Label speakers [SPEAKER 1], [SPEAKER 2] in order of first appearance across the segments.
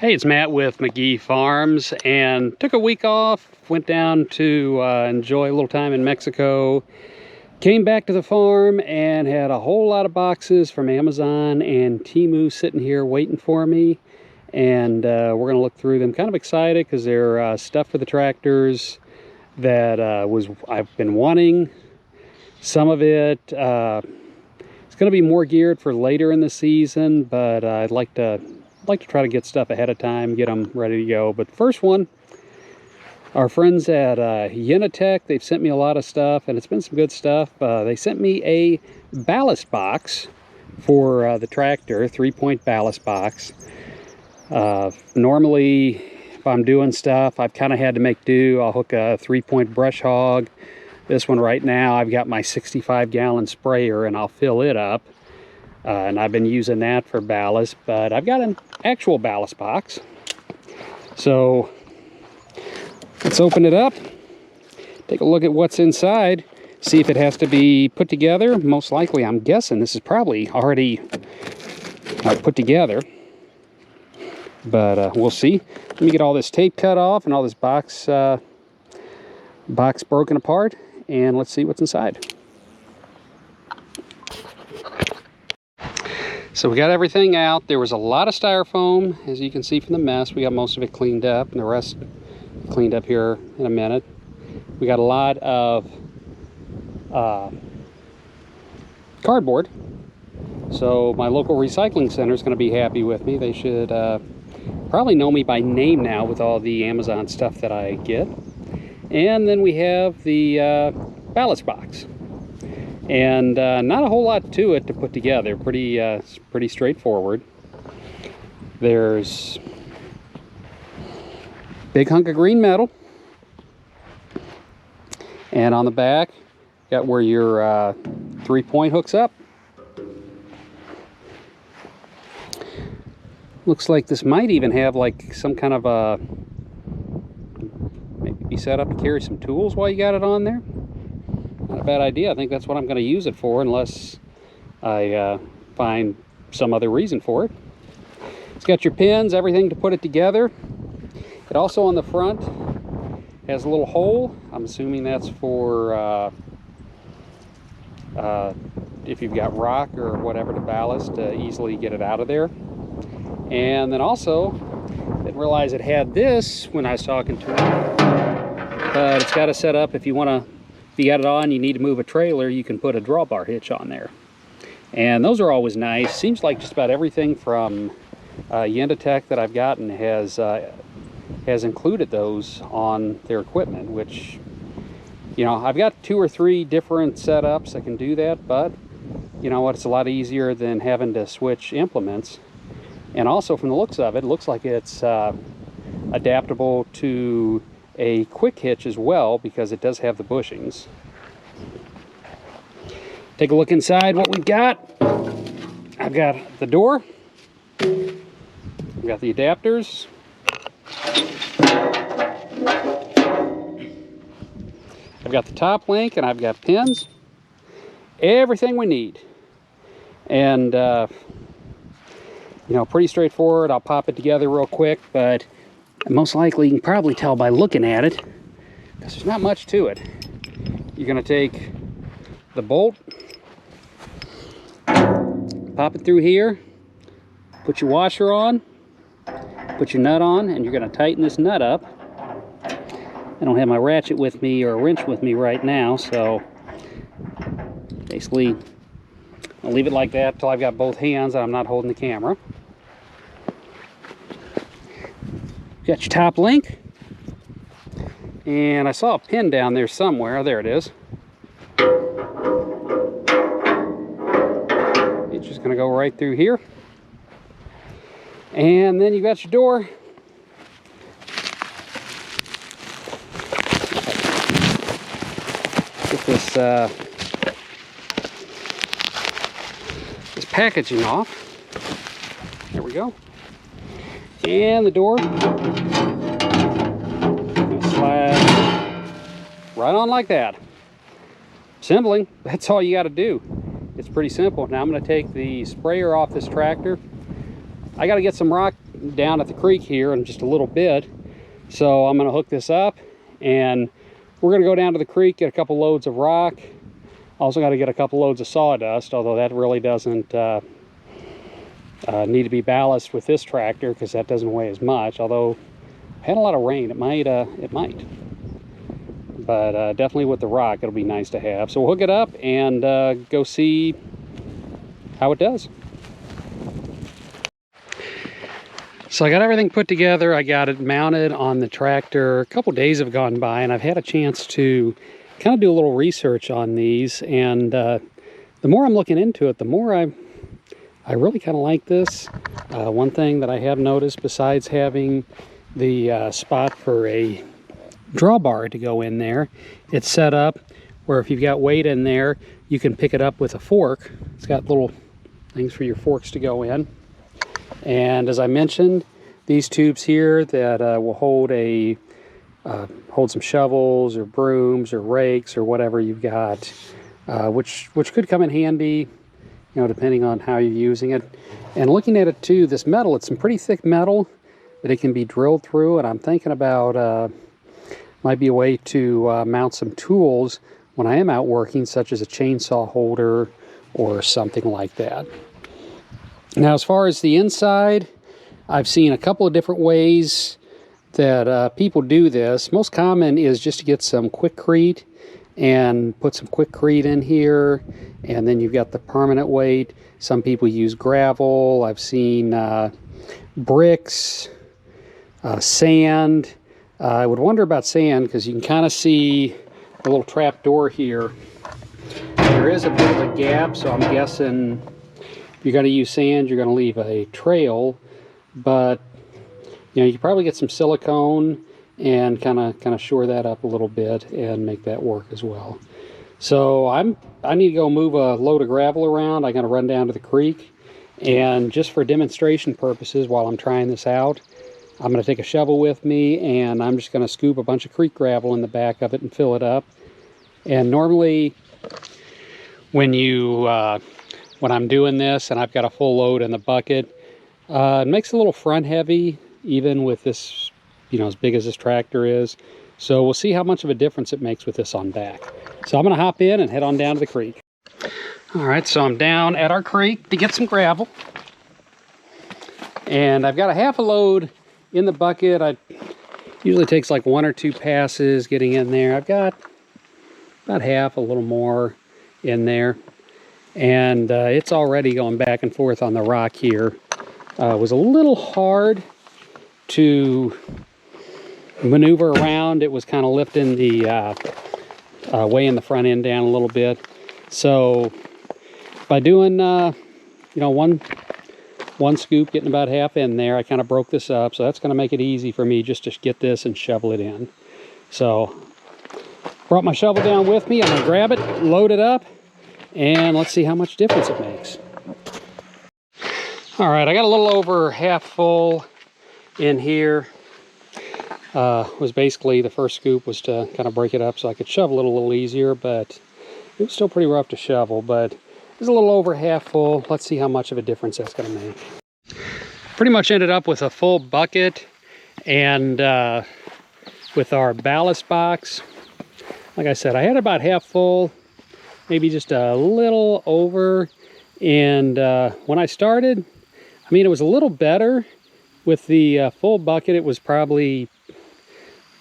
[SPEAKER 1] Hey, it's Matt with McGee Farms, and took a week off, went down to enjoy a little time in Mexico, came back to the farm and had a whole lot of boxes from Amazon and Temu sitting here waiting for me, and we're going to look through them. Kind of excited because they're stuff for the tractors that I've been wanting. Some of it it's going to be more geared for later in the season, but I'd like to try to get stuff ahead of time, get them ready to go. But the first one, our friends at Unitech, they've sent me a lot of stuff, and it's been some good stuff. They sent me a ballast box for the tractor, 3-point ballast box. Normally, if I'm doing stuff, I've kind of had to make do. I'll hook a 3-point brush hog. This one right now, I've got my 65-gallon sprayer, and I'll fill it up. And I've been using that for ballast, but I've got an actual ballast box. So let's open it up, take a look at what's inside, see if it has to be put together. Most likely, I'm guessing this is probably already put together, but we'll see. Let me get all this tape cut off and all this box broken apart, and let's see what's inside. So we got everything out. There was a lot of styrofoam, as you can see from the mess. We got most of it cleaned up, and the rest cleaned up here in a minute. We got a lot of cardboard. So my local recycling center is going to be happy with me. They should probably know me by name now with all the Amazon stuff that I get. And then we have the ballast box. And not a whole lot to it to put together. Pretty straightforward. There's big hunk of green metal, and on the back got where your 3-point hooks up. Looks like this might even have like some kind of a, maybe be set up to carry some tools while you got it on there. Not a bad idea. I think that's what I'm going to use it for, unless I find some other reason for it. It's got your pins, everything to put it together. It also on the front has a little hole. I'm assuming that's for if you've got rock or whatever to ballast, to easily get it out of there. And then also, didn't realize it had this when I was talking to it, but it's got a setup if you want to. If you got it on, you need to move a trailer, you can put a drawbar hitch on there. And those are always nice. Seems like just about everything from Unitech that I've gotten has included those on their equipment, which, you know, I've got 2 or 3 different setups that can do that, but you know what, it's a lot easier than having to switch implements. And also from the looks of it, it looks like it's adaptable to a quick hitch as well, because it does have the bushings. Take a look inside what we've got. I've got the door, I've got the adapters, I've got the top link, and I've got pins. Everything we need. And you know, pretty straightforward. I'll pop it together real quick, but most likely you can probably tell by looking at it, because there's not much to it. You're going to take the bolt, pop it through here, put your washer on, put your nut on, and you're going to tighten this nut up. I don't have my ratchet with me or a wrench with me right now, so basically I'll leave it like that until I've got both hands and I'm not holding the camera. Got your top link, and I saw a pin down there somewhere. There it is. It's just going to go right through here, and then you got your door. Get this packaging off. There we go. And the door slide right on like that. Assembling, that's all you got to do. It's pretty simple. Now I'm going to take the sprayer off this tractor. I got to get some rock down at the creek here in just a little bit. So I'm going to hook this up and we're going to go down to the creek, get a couple loads of rock. Also got to get a couple loads of sawdust, although that really doesn't need to be ballast with this tractor because that doesn't weigh as much. Although I had a lot of rain, it might. But definitely with the rock, it'll be nice to have. So we'll hook it up and go see how it does. So I got everything put together. I got it mounted on the tractor. A couple days have gone by and I've had a chance to kind of do a little research on these. And the more I'm looking into it, the more I really kind of like this. One thing that I have noticed, besides having the spot for a drawbar to go in there, it's set up where if you've got weight in there, you can pick it up with a fork. It's got little things for your forks to go in. And as I mentioned, these tubes here that will hold some shovels or brooms or rakes or whatever you've got, which could come in handy, you know, depending on how you're using it. And looking at it too, this metal, it's some pretty thick metal that it can be drilled through. And I'm thinking about might be a way to mount some tools when I am out working, such as a chainsaw holder or something like that. Now, as far as the inside, I've seen a couple of different ways that people do this. Most common is just to get some Quikrete and put some Quikrete in here, and then you've got the permanent weight. Some people use gravel. I've seen bricks, sand. I would wonder about sand because you can kind of see a little trap door here. There is a bit of a gap, so I'm guessing if you're going to use sand, you're going to leave a trail. But you know, you can probably get some silicone and kind of shore that up a little bit and make that work as well. So I need to go move a load of gravel around. I'm going to run down to the creek, and just for demonstration purposes, while I'm trying this out, I'm going to take a shovel with me, and I'm just going to scoop a bunch of creek gravel in the back of it and fill it up. And normally, when I'm doing this and I've got a full load in the bucket, it makes it a little front heavy, even with this, you know, as big as this tractor is. So we'll see how much of a difference it makes with this on back. So I'm going to hop in and head on down to the creek. All right, so I'm down at our creek to get some gravel. And I've got a half a load in the bucket. It usually takes like 1 or 2 passes getting in there. I've got about half, a little more in there. And it's already going back and forth on the rock here. It was a little hard to maneuver around. It was kind of lifting the way in the front end down a little bit. So by doing you know, one scoop, getting about half in there, I kind of broke this up. So that's going to make it easy for me just to get this and shovel it in. So brought my shovel down with me. I'm going to grab it, load it up, and let's see how much difference it makes. All right, I got a little over half full in here. Was basically the first scoop was to kind of break it up so I could shovel it a little easier, but it was still pretty rough to shovel. But it's a little over half full. Let's see how much of a difference that's going to make. Pretty much ended up with a full bucket, and with our ballast box, like I said, I had about half full, maybe just a little over. And when I started, I mean, it was a little better. With the full bucket, it was probably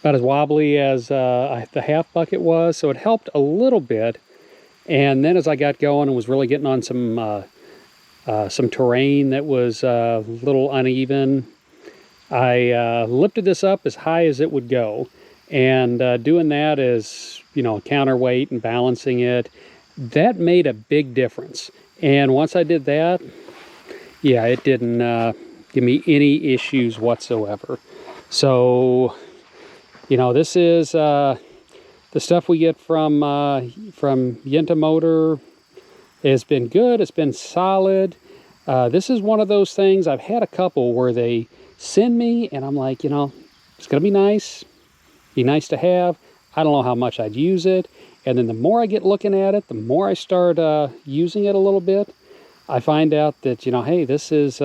[SPEAKER 1] about as wobbly as the half bucket was, so it helped a little bit. And then as I got going and was really getting on some terrain that was a little uneven, I lifted this up as high as it would go. And doing that as, you know, counterweight and balancing it, that made a big difference. And once I did that, yeah, it didn't give me any issues whatsoever. So, you know, this is the stuff we get from Yenta Motor. Has been good. It's been solid. This is one of those things. I've had a couple where they send me and I'm like, you know, it's gonna be nice to have. I don't know how much I'd use it. And then the more I get looking at it, the more I start using it a little bit, I find out that, you know, hey, this is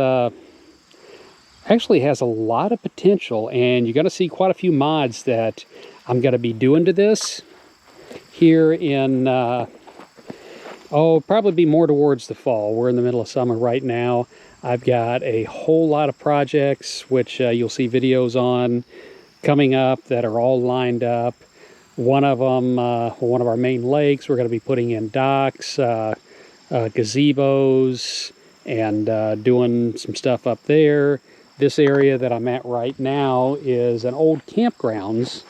[SPEAKER 1] actually has a lot of potential, and you're going to see quite a few mods that I'm going to be doing to this here in, probably be more towards the fall. We're in the middle of summer right now. I've got a whole lot of projects, which you'll see videos on coming up that are all lined up. One of them, one of our main lakes, we're going to be putting in docks, gazebos, and doing some stuff up there. This area that I'm at right now is an old campgrounds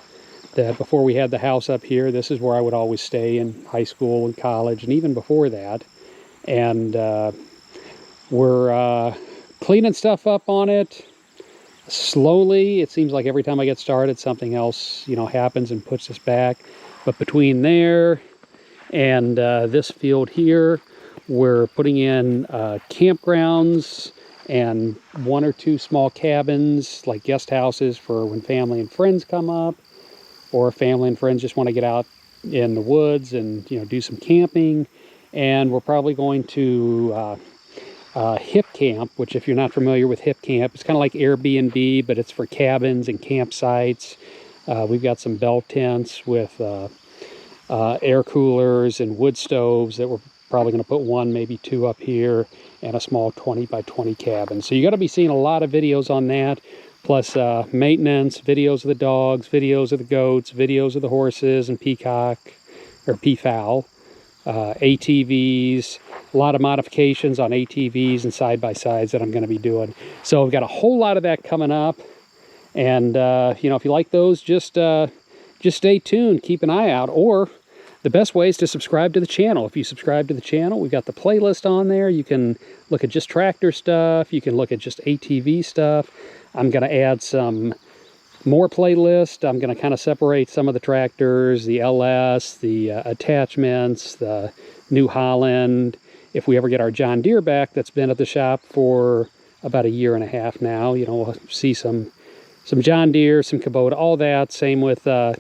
[SPEAKER 1] that before we had the house up here, this is where I would always stay in high school and college, and even before that. And we're cleaning stuff up on it slowly. It seems like every time I get started, something else, happens and puts us back. But between there and this field here, we're putting in campgrounds and 1 or 2 small cabins, like guest houses for when family and friends come up, or family and friends just want to get out in the woods and do some camping. And we're probably going to hip camp, which if you're not familiar with hip camp, it's kind of like Airbnb, but it's for cabins and campsites. We've got some bell tents with air coolers and wood stoves that we're probably going to put 1, maybe 2 up here, and a small 20 by 20 cabin. So you're going to be seeing a lot of videos on that, plus maintenance, videos of the dogs, videos of the goats, videos of the horses and peacock, or peafowl, ATVs, a lot of modifications on ATVs and side-by-sides that I'm going to be doing. So I've got a whole lot of that coming up. And, if you like those, just stay tuned, keep an eye out. Or the best way is to subscribe to the channel. If you subscribe to the channel, we've got the playlist on there. You can look at just tractor stuff. You can look at just ATV stuff. I'm going to add some more playlist. I'm going to kind of separate some of the tractors, the LS, the attachments, the New Holland. If we ever get our John Deere back, that's been at the shop for about 1.5 years now, we'll see some John Deere, some Kubota, all that. Same with the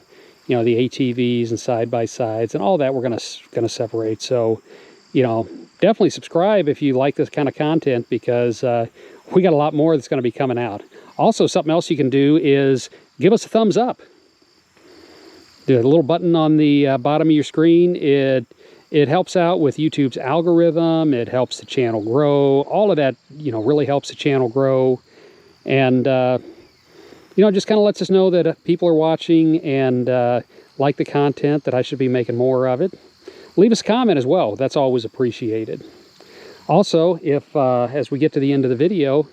[SPEAKER 1] ATVs and side-by-sides and all that we're gonna separate. So, definitely subscribe if you like this kind of content, because we got a lot more that's going to be coming out. Also, something else you can do is give us a thumbs up. The little button on the bottom of your screen, it helps out with YouTube's algorithm. It helps the channel grow. All of that, really helps the channel grow. And, just kind of lets us know that people are watching and like the content, that I should be making more of it. Leave us a comment as well. That's always appreciated. Also, if as we get to the end of the video,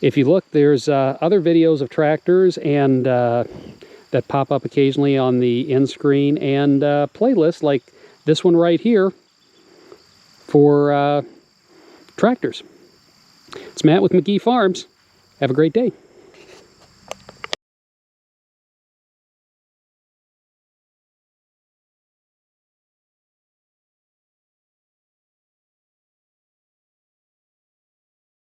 [SPEAKER 1] if you look, there's other videos of tractors and that pop up occasionally on the end screen, and playlists like this one right here for tractors. It's Matt with McGee Farms. Have a great day.